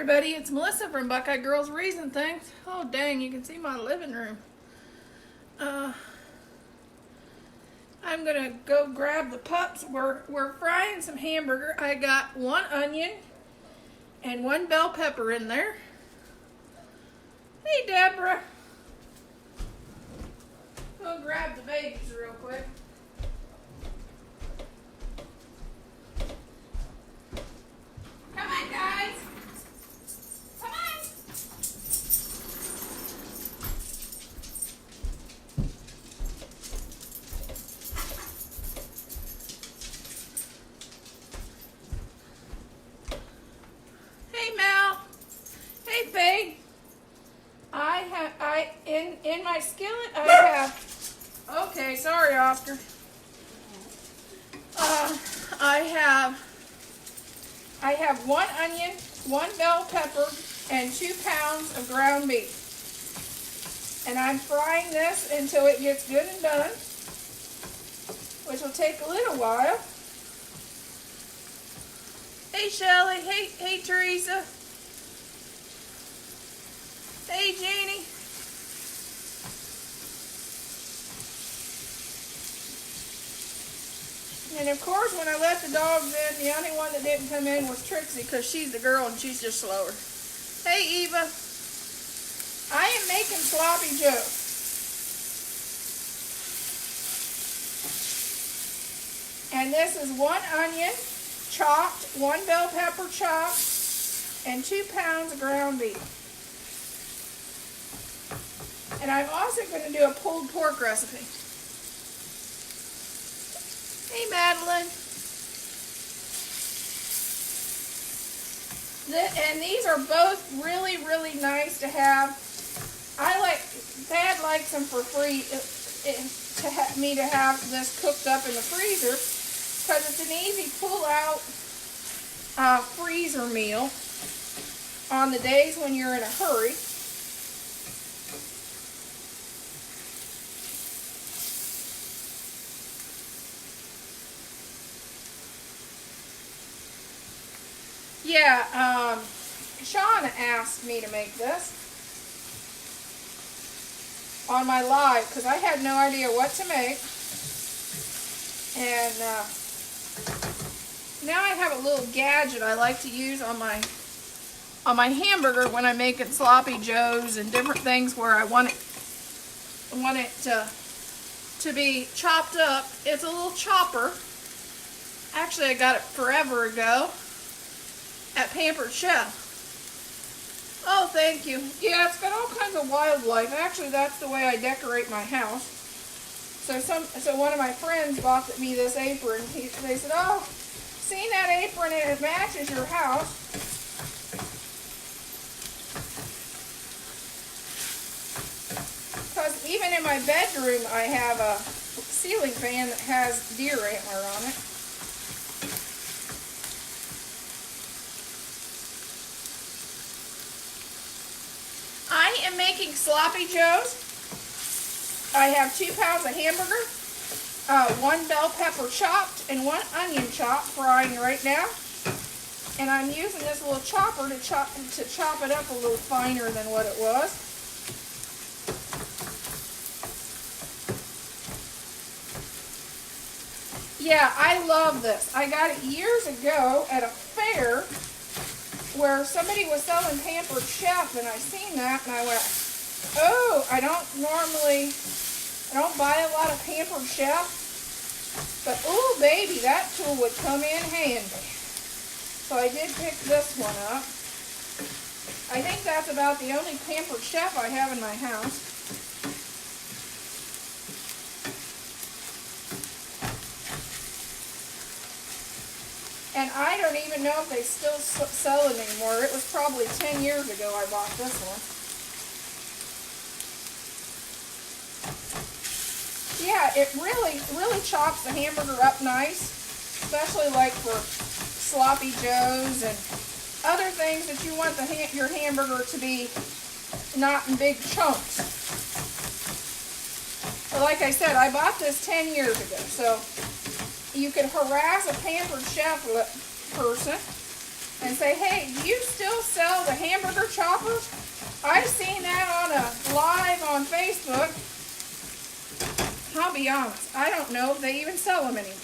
everybody, it's Melissa from Buckeye Girls Reason Things. Oh dang, you can see my living room. I'm gonna go grab the pups. We're frying some hamburger. I got 1 onion and 1 bell pepper in there. Hey Deborah. Go grab the babies real quick. Come on guys. Come on. Hey Mel. Hey Faye. In my skillet I have, okay, sorry Oscar. I have 1 onion, 1 bell pepper, and 2 pounds of ground beef. And I'm frying this until it gets good and done, which will take a little while. Hey Shelly, hey Teresa. Hey Janie. And of course, when I let the dogs in, the only one that didn't come in was Trixie because she's the girl and she's just slower. Hey Eva. I am making sloppy joe. And this is 1 onion chopped, 1 bell pepper chopped, and 2 pounds of ground beef. And I'm also going to do a pulled pork recipe. Hey Madeline. And these are both really, really nice to have. Dad likes them for free me to have this cooked up in the freezer because it's an easy pull out freezer meal on the days when you're in a hurry. Yeah, Shauna asked me to make this on my live because I had no idea what to make. And now I have a little gadget I like to use on my hamburger when I'm making sloppy joes and different things where I want it to be chopped up. It's a little chopper. Actually, I got it forever ago at Pampered Chef. Oh, thank you. Yeah, it's got all kinds of wildlife. Actually, that's the way I decorate my house. So one of my friends bought me this apron. They said, "Oh, seen that apron and it matches your house." Because even in my bedroom, I have a ceiling fan that has deer antler on it. I am making sloppy joes. I have 2 pounds of hamburger, 1 bell pepper chopped, and 1 onion chopped frying right now. And I'm using this little chopper to chop it up a little finer than what it was. Yeah, I love this. I got it years ago at a fair where somebody was selling Pampered Chef, and I seen that, and I went, oh, I don't buy a lot of Pampered Chef, but oh baby, that tool would come in handy. So I did pick this one up. I think that's about the only Pampered Chef I have in my house. And I don't even know if they still sell it anymore. It was probably 10 years ago I bought this one. Yeah, it really chops the hamburger up nice, especially like for sloppy joes and other things that you want your hamburger to be not in big chunks. But like I said, I bought this 10 years ago, so you could harass a Pampered Chef person and say, hey, do you still sell the hamburger choppers? I've seen that on a live on Facebook. I'll be honest, I don't know if they even sell them anymore.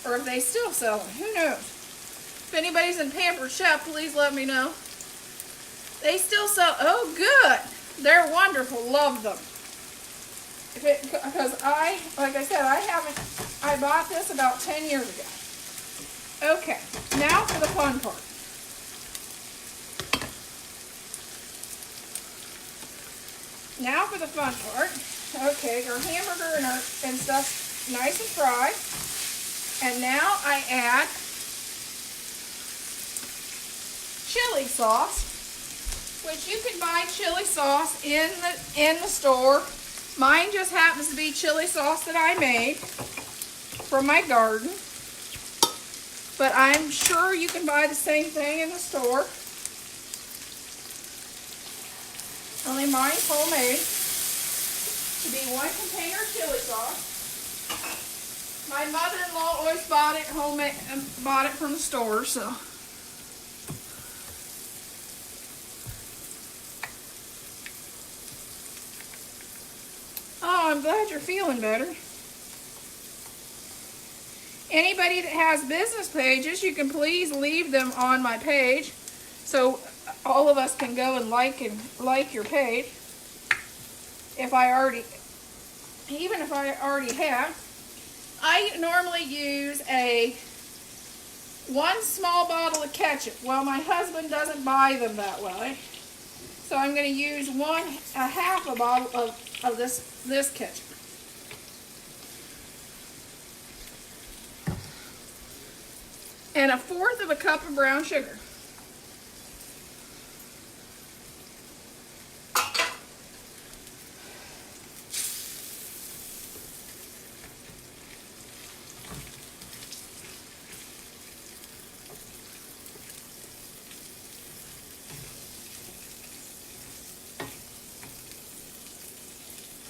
Or if they still sell them, who knows? If anybody's in Pampered Chef, please let me know. They still sell, oh good. They're wonderful, love them. Because like I said, I bought this about 10 years ago. Okay, now for the fun part. Now for the fun part. Okay, our hamburger and stuff nice and fried. And now I add chili sauce, which you can buy chili sauce in the store. Mine just happens to be chili sauce that I made from my garden. But I'm sure you can buy the same thing in the store. Only mine's homemade. To be 1 container of chili sauce. My mother-in-law always bought it homemade, bought it from the store, so. Oh, I'm glad you're feeling better. Anybody that has business pages, you can please leave them on my page, so all of us can go and like your page. Even if I already have. I normally use one small bottle of ketchup. Well, my husband doesn't buy them that way. So I'm going to use a half a bottle of this ketchup. And 1/4 of a cup of brown sugar.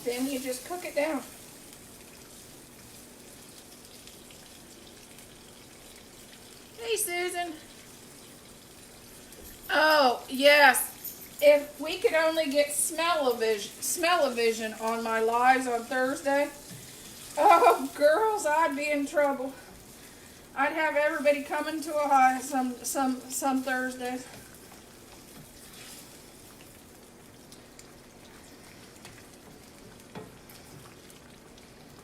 Then you just cook it down. Hey, Susan. Oh, yes. If we could only get smell-o-vision on my lives on Thursday, oh, girls, I'd be in trouble. I'd have everybody coming to a high some Thursdays.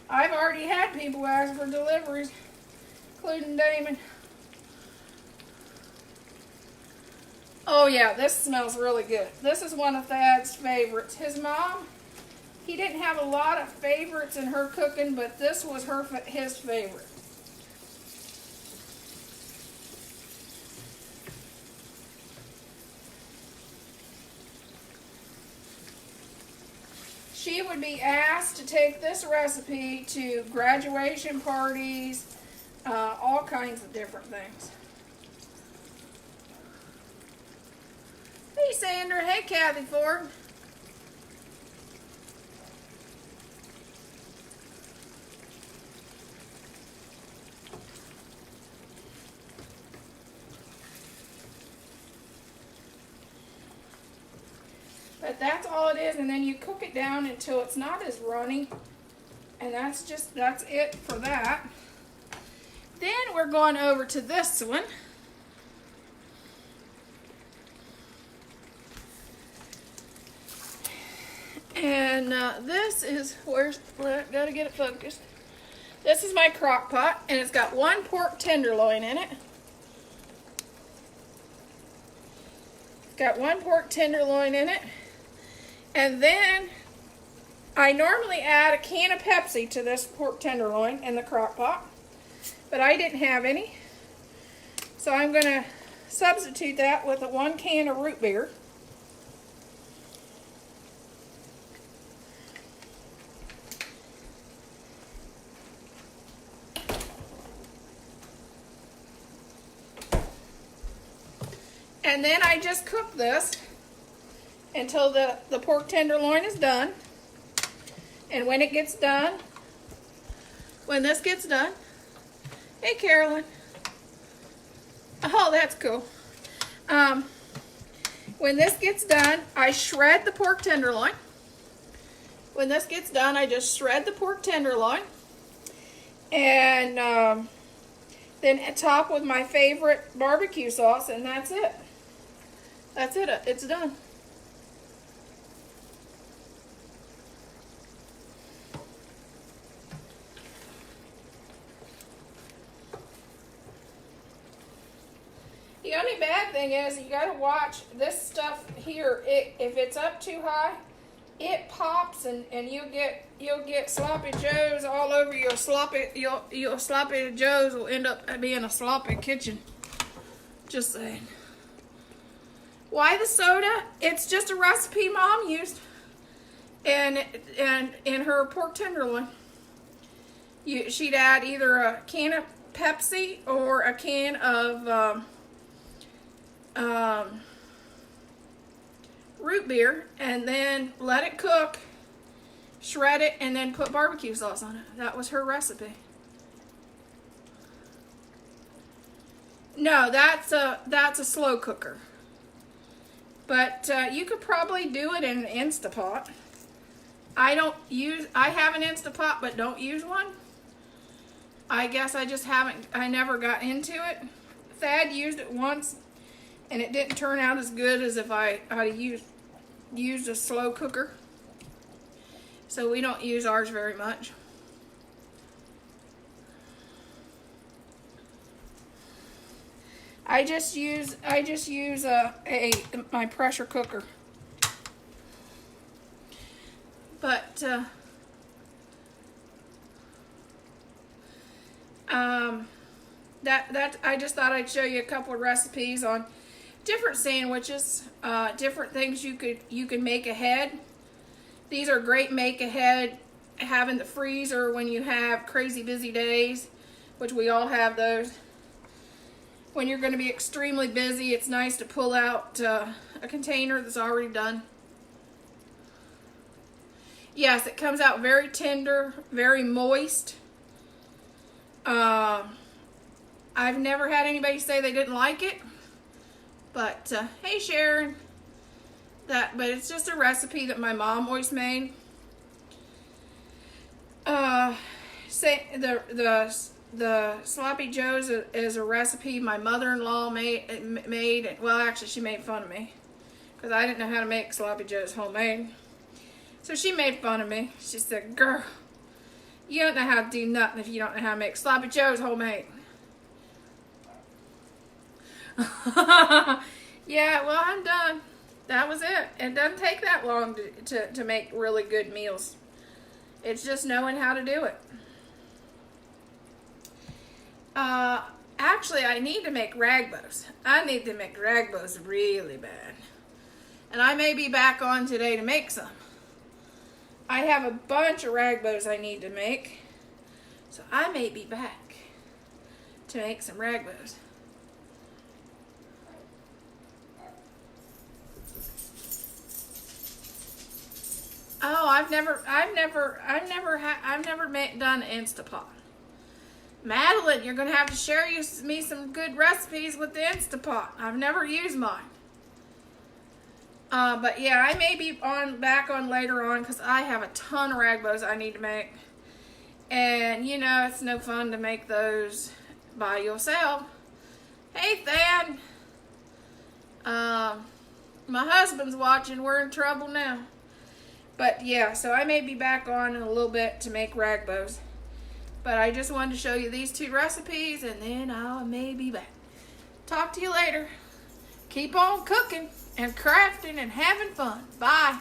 I've already had people ask for deliveries, including Damon. Oh yeah, this smells really good. This is one of Thad's favorites. His mom, he didn't have a lot of favorites in her cooking, but this was his favorite. She would be asked to take this recipe to graduation parties, all kinds of different things. Hey, Sandra. Hey, Kathy Ford. But that's all it is, and then you cook it down until it's not as runny, and that's it for that. Then we're going over to this one. And this is, gotta get it focused. This is my crock pot, and it's got 1 pork tenderloin in it. It's got 1 pork tenderloin in it. And then I normally add a can of Pepsi to this pork tenderloin in the crock pot, but I didn't have any. So I'm going to substitute that with 1 can of root beer. And then I just cook this until the pork tenderloin is done. And when it gets done, when this gets done, hey Carolyn, Oh, that's cool. When this gets done, I shred the pork tenderloin. When this gets done, I just shred the pork tenderloin. And then top with my favorite barbecue sauce, and that's it. That's it. It's done. The only bad thing is you gotta watch this stuff here. If it's up too high, it pops and you'll get sloppy joes all over your sloppy. Your sloppy joes will end up being a sloppy kitchen. Just saying. Why the soda? It's just a recipe Mom used, and in her pork tenderloin. She'd add either a can of Pepsi or a can of root beer, and then let it cook, shred it, and then put barbecue sauce on it. That was her recipe. No, that's a slow cooker. But you could probably do it in an Instapot. I have an Instapot, but don't use one. I guess I never got into it. Thad used it once, and it didn't turn out as good as if I had used a slow cooker. So we don't use ours very much. I just use my pressure cooker. But that I just thought I'd show you a couple of recipes on different sandwiches, different things you could make ahead. These are great make ahead, have in the freezer when you have crazy busy days, which we all have those. When you're going to be extremely busy, it's nice to pull out a container that's already done. Yes, it comes out very tender, very moist. I've never had anybody say they didn't like it. But, hey Sharon. But it's just a recipe that my mom always made. The sloppy joes is a recipe my mother-in-law made. Well, actually, she made fun of me because I didn't know how to make sloppy joes homemade. So she made fun of me. She said, "Girl, you don't know how to do nothing if you don't know how to make sloppy joes homemade." Yeah, well, I'm done. That was it. It doesn't take that long to make really good meals. It's just knowing how to do it. Actually, I need to make ragbos. I need to make ragbos really bad. And I may be back on today to make some. I have a bunch of ragbos I need to make. So I may be back to make some ragbos. Oh, I've never done Instapot. Madeline, you're gonna have to share me some good recipes with the Instapot. I've never used mine. But yeah, I may be back on later on because I have a ton of ragbos I need to make. And you know, it's no fun to make those by yourself. Hey, Thad. My husband's watching. We're in trouble now. But yeah, so I may be back on in a little bit to make ragbos. But I just wanted to show you these two recipes, and then I may be back. Talk to you later. Keep on cooking and crafting and having fun. Bye.